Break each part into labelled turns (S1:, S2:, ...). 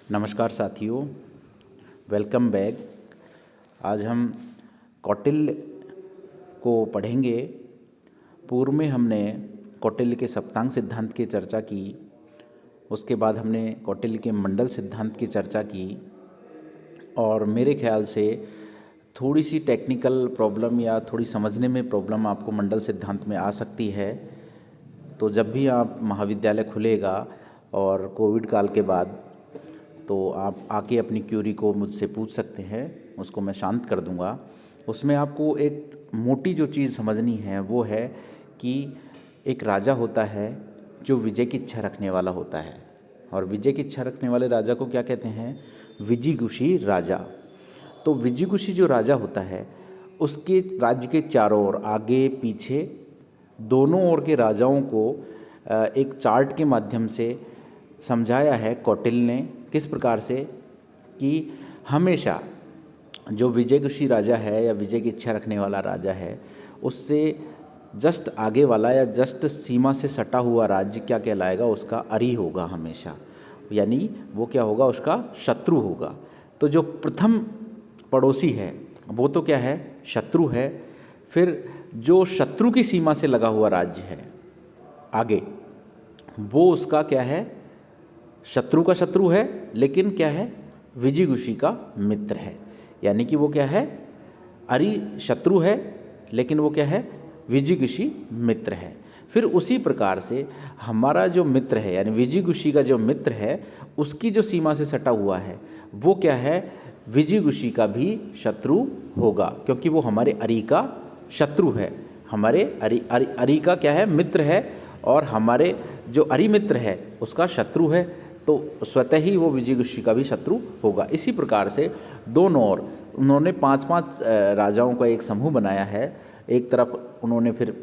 S1: नमस्कार साथियों, welcome back. आज हम कौटिल्य को पढ़ेंगे। पूर्व में हमने कौटिल्य के सप्तांग सिद्धांत की चर्चा की, उसके बाद हमने कौटिल्य के मंडल सिद्धांत की चर्चा की और मेरे ख्याल से थोड़ी सी टेक्निकल प्रॉब्लम या थोड़ी समझने में प्रॉब्लम आपको मंडल सिद्धांत में आ सकती है। तो जब भी आप महाविद्यालय खुलेगा और कोविड काल के बाद, तो आप आके अपनी क्यूरी को मुझसे पूछ सकते हैं, उसको मैं शांत कर दूंगा। उसमें आपको एक मोटी जो चीज़ समझनी है वो है कि एक राजा होता है जो विजय की इच्छा रखने वाला होता है, और विजय की इच्छा रखने वाले राजा को क्या कहते हैं? विजिगुषी राजा। तो विजिगुषी जो राजा होता है उसके राज्य के चारों ओर, आगे पीछे दोनों ओर के राजाओं को एक चार्ट के माध्यम से समझाया है कौटिल्य ने। किस प्रकार से कि हमेशा जो विजयगुषी राजा है या विजय की इच्छा रखने वाला राजा है, उससे जस्ट आगे वाला या जस्ट सीमा से सटा हुआ राज्य क्या कहलाएगा? उसका अरी होगा हमेशा, यानी वो क्या होगा? उसका शत्रु होगा। तो जो प्रथम पड़ोसी है वो तो क्या है? शत्रु है। फिर जो शत्रु की सीमा से लगा हुआ राज्य है आगे, वो उसका क्या है? शत्रु का शत्रु है, लेकिन क्या है? विजिगुषी का मित्र है। यानी कि वो क्या है? अरि शत्रु है, लेकिन वो क्या है? विजिगुषी मित्र है। फिर उसी प्रकार से हमारा जो मित्र है, यानी विजिगुषी का जो मित्र है, उसकी जो सीमा से सटा हुआ है वो क्या है? विजिगुषी का भी शत्रु होगा, क्योंकि वो हमारे अरि का शत्रु है। हमारे अरि का क्या है? मित्र है, और हमारे जो अरि मित्र है उसका शत्रु है, तो स्वतः ही वो विजिगुषी का भी शत्रु होगा। इसी प्रकार से दोनों ओर उन्होंने 5-5 राजाओं का एक समूह बनाया है। एक तरफ उन्होंने फिर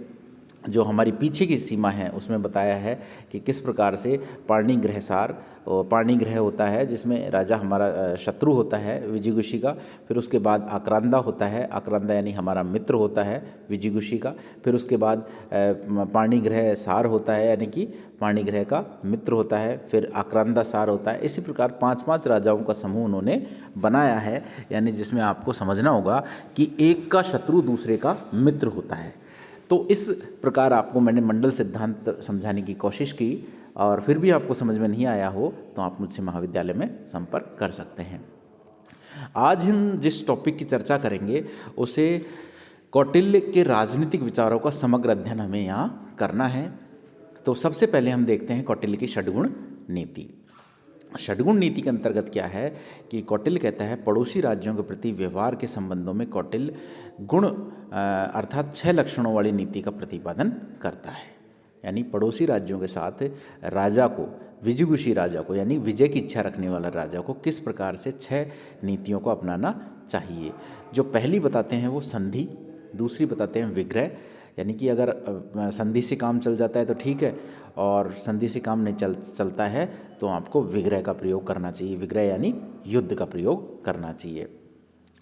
S1: जो हमारी पीछे की सीमा है उसमें बताया है कि किस प्रकार से पाणिग्रह होता है, जिसमें राजा हमारा शत्रु होता है विजिगुषी का। फिर उसके बाद आक्रांदा होता है, आक्रांदा यानी हमारा मित्र होता है विजिगुषी का। फिर उसके बाद पाणिग्रह सार होता है, यानी कि पाणिग्रह का मित्र होता है। फिर आक्रांदा सार होता है। इसी प्रकार 5-5 राजाओं का समूह उन्होंने बनाया है, यानी जिसमें आपको समझना होगा कि एक का शत्रु दूसरे का मित्र होता है। तो इस प्रकार आपको मैंने मंडल सिद्धांत समझाने की कोशिश की, और फिर भी आपको समझ में नहीं आया हो तो आप मुझसे महाविद्यालय में संपर्क कर सकते हैं। आज हम जिस टॉपिक की चर्चा करेंगे उसे कौटिल्य के राजनीतिक विचारों का समग्र अध्ययन हमें यहाँ करना है। तो सबसे पहले हम देखते हैं कौटिल्य की षड्गुण नीति। षड्गुण नीति के अंतर्गत क्या है कि कौटिल्य कहता है, पड़ोसी राज्यों के प्रति व्यवहार के संबंधों में कौटिल्य गुण अर्थात 6 लक्षणों वाली नीति का प्रतिपादन करता है। यानी पड़ोसी राज्यों के साथ राजा को, विजिगुषी राजा को, यानी विजय की इच्छा रखने वाला राजा को किस प्रकार से 6 नीतियों को अपनाना चाहिए। जो पहली बताते हैं वो संधि, दूसरी बताते हैं विग्रह, यानी कि अगर संधि से काम चल जाता है तो ठीक है, और संधि से काम नहीं चलता है तो आपको विग्रह का प्रयोग करना चाहिए। विग्रह यानी युद्ध का प्रयोग करना चाहिए।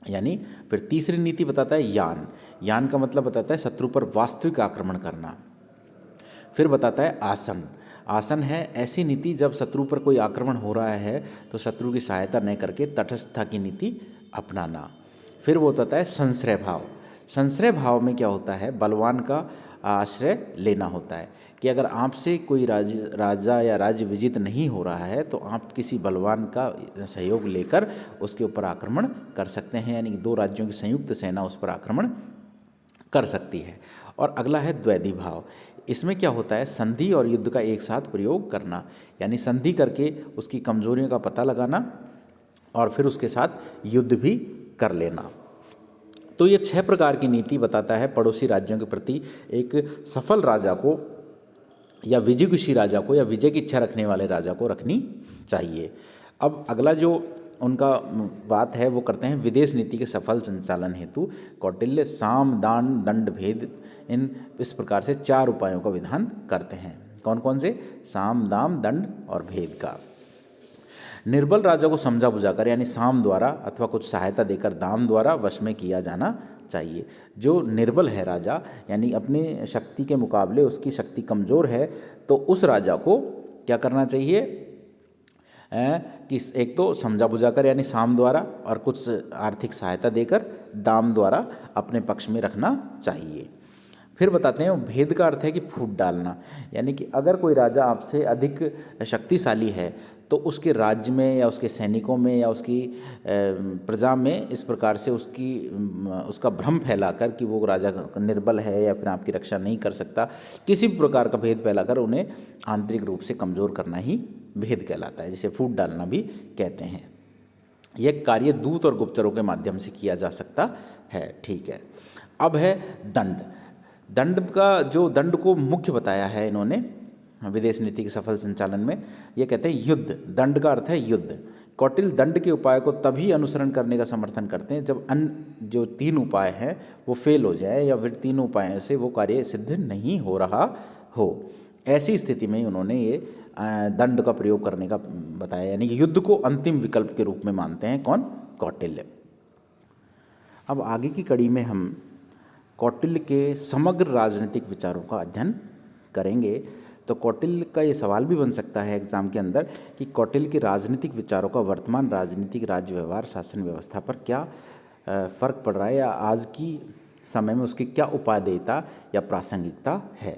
S1: यानी फिर तीसरी नीति बताता है यान। यान का मतलब बताता है शत्रु पर वास्तविक आक्रमण करना। फिर बताता है आसन। आसन है ऐसी नीति जब शत्रु पर कोई आक्रमण हो रहा है तो शत्रु की सहायता न करके तटस्थता की नीति अपनाना। फिर वो बताता है संश्रय भाव। संश्रय भाव में क्या होता है? बलवान का आश्रय लेना होता है, कि अगर आपसे कोई राजा या राज्य विजित नहीं हो रहा है तो आप किसी बलवान का सहयोग लेकर उसके ऊपर आक्रमण कर सकते हैं, यानी कि 2 राज्यों की संयुक्त सेना उस पर आक्रमण कर सकती है। और अगला है द्वैधी भाव। इसमें क्या होता है? संधि और युद्ध का एक साथ प्रयोग करना, यानी संधि करके उसकी कमजोरियों का पता लगाना और फिर उसके साथ युद्ध भी कर लेना। तो ये 6 प्रकार की नीति बताता है पड़ोसी राज्यों के प्रति एक सफल राजा को या विजिगुषी राजा को या विजय की इच्छा रखने वाले राजा को रखनी चाहिए। अब अगला जो उनका बात है वो करते हैं विदेश नीति के सफल संचालन हेतु कौटिल्य साम दान दंड भेद, इस प्रकार से 4 उपायों का विधान करते हैं। कौन कौन से? साम, दाम, दंड और भेद का। निर्बल राजा को समझा बुझाकर, यानी साम द्वारा अथवा कुछ सहायता देकर दाम द्वारा वश में किया जाना चाहिए। जो निर्बल है राजा, यानी अपने शक्ति के मुकाबले उसकी शक्ति कमज़ोर है, तो उस राजा को क्या करना चाहिए? कि एक तो समझा बुझा कर यानी साम द्वारा और कुछ आर्थिक सहायता देकर दाम द्वारा अपने पक्ष में रखना चाहिए। फिर बताते हैं भेद का अर्थ है कि फूट डालना, यानी कि अगर कोई राजा आपसे अधिक शक्तिशाली है तो उसके राज्य में या उसके सैनिकों में या उसकी प्रजा में इस प्रकार से उसका भ्रम फैलाकर कि वो राजा निर्बल है या फिर आपकी रक्षा नहीं कर सकता, किसी भी प्रकार का भेद फैलाकर उन्हें आंतरिक रूप से कमज़ोर करना ही भेद कहलाता है, जिसे फूट डालना भी कहते हैं। यह कार्य दूत और गुप्तचरों के माध्यम से किया जा सकता है। ठीक है, अब है दंड। दंड को मुख्य बताया है इन्होंने विदेश नीति के सफल संचालन में। ये कहते हैं युद्ध, दंड का अर्थ है युद्ध। कौटिल्य दंड के उपाय को तभी अनुसरण करने का समर्थन करते हैं जब अन्य जो 3 उपाय हैं वो फेल हो जाए या फिर 3 उपायों से वो कार्य सिद्ध नहीं हो रहा हो। ऐसी स्थिति में उन्होंने ये दंड का प्रयोग करने का बताया, यानी कि युद्ध को अंतिम विकल्प के रूप में मानते हैं कौन? कौटिल्य। अब आगे की कड़ी में हम कौटिल्य के समग्र राजनीतिक विचारों का अध्ययन करेंगे। तो कौटिल्य का ये सवाल भी बन सकता है एग्जाम के अंदर कि कौटिल्य के राजनीतिक विचारों का वर्तमान राजनीतिक राज्य व्यवहार शासन व्यवस्था पर क्या फ़र्क पड़ रहा है या आज की समय में उसकी क्या उपादेयता या प्रासंगिकता है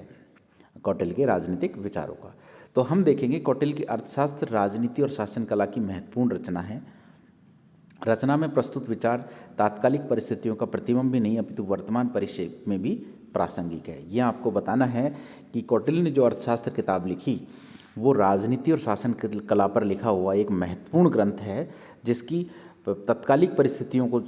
S1: कौटिल्य के राजनीतिक विचारों का। तो हम देखेंगे कौटिल्य की अर्थशास्त्र, राजनीति और शासन कला की महत्वपूर्ण रचना है। रचना में प्रस्तुत विचार तात्कालिक परिस्थितियों का प्रतिबिंब भी नहीं अपितु वर्तमान परिस्थिति में भी प्रासंगिक है। यह आपको बताना है कि कौटिल्य ने जो अर्थशास्त्र किताब लिखी वो राजनीति और शासन कला पर लिखा हुआ एक महत्वपूर्ण ग्रंथ है, जिसकी तत्कालिक परिस्थितियों को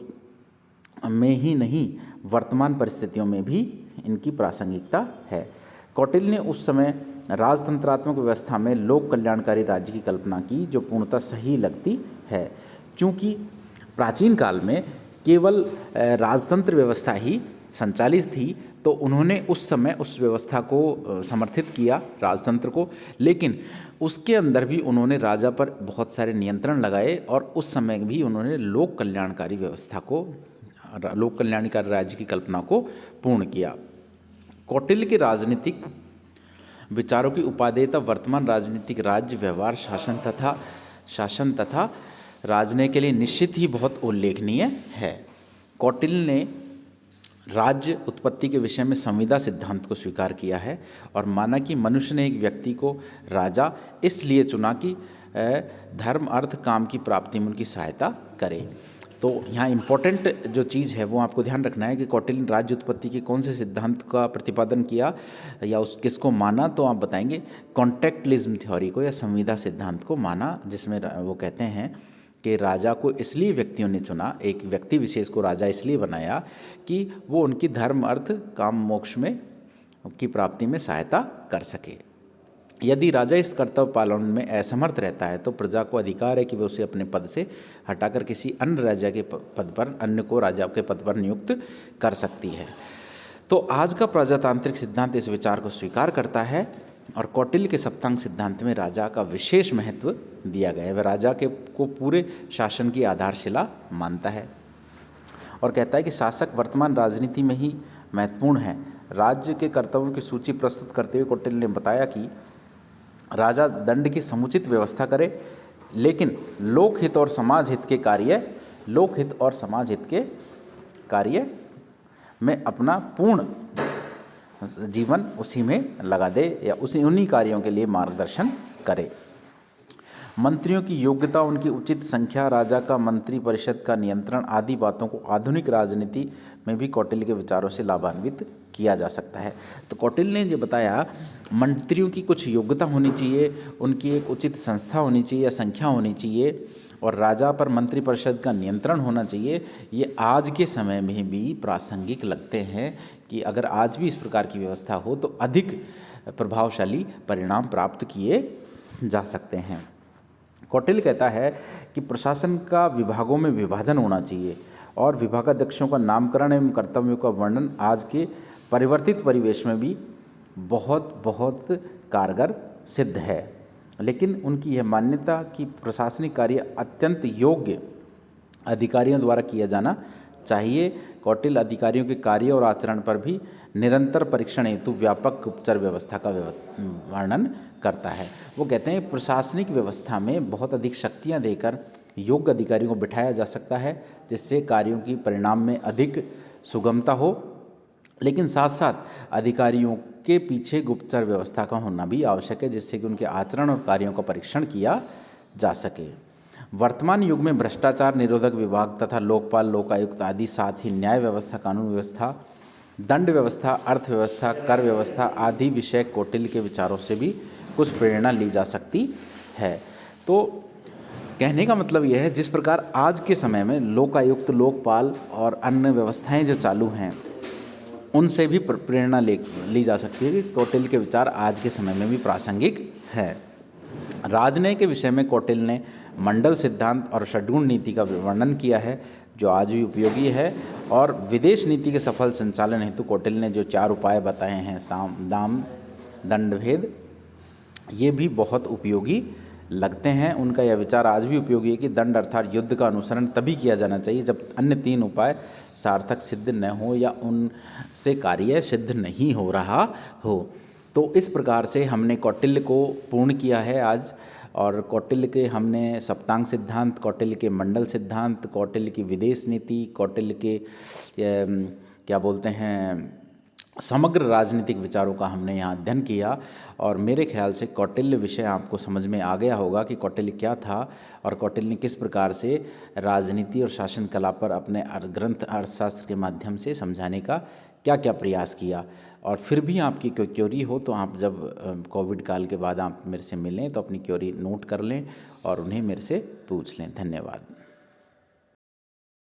S1: में ही नहीं वर्तमान परिस्थितियों में भी इनकी प्रासंगिकता है। कौटिल्य ने उस समय राजतंत्रात्मक व्यवस्था में लोक कल्याणकारी राज्य की कल्पना की जो पूर्णतः सही लगती है। चूँकि प्राचीन काल में केवल राजतंत्र व्यवस्था ही संचालित थी तो उन्होंने उस समय उस व्यवस्था को समर्थित किया, राजतंत्र को, लेकिन उसके अंदर भी उन्होंने राजा पर बहुत सारे नियंत्रण लगाए और उस समय भी उन्होंने लोक कल्याणकारी व्यवस्था को, लोक कल्याणकारी राज्य की कल्पना को पूर्ण किया। कौटिल्य के राजनीतिक विचारों की उपादेयता वर्तमान राजनीतिक राज्य व्यवहार शासन तथा राजनय के लिए निश्चित ही बहुत उल्लेखनीय है। कौटिल्य ने राज्य उत्पत्ति के विषय में संविदा सिद्धांत को स्वीकार किया है और माना कि मनुष्य ने एक व्यक्ति को राजा इसलिए चुना कि धर्म अर्थ काम की प्राप्ति में उनकी सहायता करे। तो यहाँ इम्पोर्टेंट जो चीज़ है वो आपको ध्यान रखना है कि कौटिल्य ने राज्य उत्पत्ति के कौन से सिद्धांत का प्रतिपादन किया या किसको माना, तो आप बताएंगे कॉन्टेक्टलिज्म थ्योरी को या संविदा सिद्धांत को माना, जिसमें वो कहते हैं कि राजा को इसलिए व्यक्तियों ने चुना, एक व्यक्ति विशेष को राजा इसलिए बनाया कि वो उनकी धर्म अर्थ काम मोक्ष में की प्राप्ति में सहायता कर सके। यदि राजा इस कर्तव्य पालन में असमर्थ रहता है तो प्रजा को अधिकार है कि वे उसे अपने पद से हटाकर किसी अन्य राजा के पद पर, अन्य को राजा के पद पर नियुक्त कर सकती है। तो आज का प्रजातांत्रिक सिद्धांत इस विचार को स्वीकार करता है और कौटिल्य के सप्तांग सिद्धांत में राजा का विशेष महत्व दिया गया है। वह राजा के को पूरे शासन की आधारशिला मानता है और कहता है कि शासक वर्तमान राजनीति में ही महत्वपूर्ण है। राज्य के कर्तव्यों की सूची प्रस्तुत करते हुए कौटिल्य ने बताया कि राजा दंड की समुचित व्यवस्था करे, लेकिन लोकहित और समाज हित के कार्य में अपना पूर्ण जीवन उसी में लगा दे या उन्हीं कार्यों के लिए मार्गदर्शन करे। मंत्रियों की योग्यता, उनकी उचित संख्या, राजा का मंत्री परिषद का नियंत्रण आदि बातों को आधुनिक राजनीति में भी कौटिल्य के विचारों से लाभान्वित किया जा सकता है। तो कौटिल्य ने जो बताया मंत्रियों की कुछ योग्यता होनी चाहिए, उनकी एक उचित संस्था होनी चाहिए या संख्या होनी चाहिए और राजा पर मंत्री परिषद का नियंत्रण होना चाहिए, ये आज के समय में भी प्रासंगिक लगते हैं कि अगर आज भी इस प्रकार की व्यवस्था हो तो अधिक प्रभावशाली परिणाम प्राप्त किए जा सकते हैं। कौटिल्य कहता है कि प्रशासन का विभागों में विभाजन होना चाहिए और विभागाध्यक्षों का नामकरण एवं कर्तव्यों का वर्णन आज के परिवर्तित परिवेश में भी बहुत कारगर सिद्ध है। लेकिन उनकी यह मान्यता कि प्रशासनिक कार्य अत्यंत योग्य अधिकारियों द्वारा किया जाना चाहिए। कौटिल्य अधिकारियों के कार्य और आचरण पर भी निरंतर परीक्षण हेतु व्यापक गुप्तचर व्यवस्था का वर्णन करता है। वो कहते हैं प्रशासनिक व्यवस्था में बहुत अधिक शक्तियाँ देकर योग्य अधिकारियों को बिठाया जा सकता है, जिससे कार्यों की परिणाम में अधिक सुगमता हो, लेकिन साथ साथ अधिकारियों के पीछे गुप्तचर व्यवस्था का होना भी आवश्यक है, जिससे कि उनके आचरण और कार्यों का परीक्षण किया जा सके। वर्तमान युग में भ्रष्टाचार निरोधक विभाग तथा लोकपाल, लोकायुक्त आदि, साथ ही न्याय व्यवस्था, कानून व्यवस्था, दंड व्यवस्था, अर्थव्यवस्था, कर व्यवस्था आदि विषय कौटिल्य के विचारों से भी कुछ प्रेरणा ली जा सकती है। तो कहने का मतलब यह है, जिस प्रकार आज के समय में लोकायुक्त, लोकपाल और अन्य व्यवस्थाएं जो चालू हैं, उनसे भी प्रेरणा ली जा सकती है कि कौटिल्य के विचार आज के समय में भी प्रासंगिक है। राजनय के विषय में कौटिल्य ने मंडल सिद्धांत और षड्गुण नीति का वर्णन किया है, जो आज भी उपयोगी है। और विदेश नीति के सफल संचालन हेतु कौटिल्य ने जो 4 उपाय बताए हैं, साम, दाम, दंड, भेद, ये भी बहुत उपयोगी लगते हैं। उनका यह विचार आज भी उपयोगी है कि दंड अर्थात युद्ध का अनुसरण तभी किया जाना चाहिए जब अन्य 3 उपाय सार्थक सिद्ध न हो या उनसे कार्य सिद्ध नहीं हो रहा हो। तो इस प्रकार से हमने कौटिल्य को पूर्ण किया है आज, और कौटिल्य के हमने सप्तांग सिद्धांत, कौटिल्य के मंडल सिद्धांत, कौटिल्य की विदेश नीति, कौटिल्य के क्या बोलते हैं समग्र राजनीतिक विचारों का हमने यहाँ अध्ययन किया। और मेरे ख्याल से कौटिल्य विषय आपको समझ में आ गया होगा कि कौटिल्य क्या था और कौटिल्य ने किस प्रकार से राजनीति और शासन कला पर अपने ग्रंथ अर्थशास्त्र के माध्यम से समझाने का क्या क्या प्रयास किया। और फिर भी आपकी कोई क्वेरी हो तो आप जब कोविड काल के बाद आप मेरे से मिलें तो अपनी क्वेरी नोट कर लें और उन्हें मेरे से पूछ लें। धन्यवाद।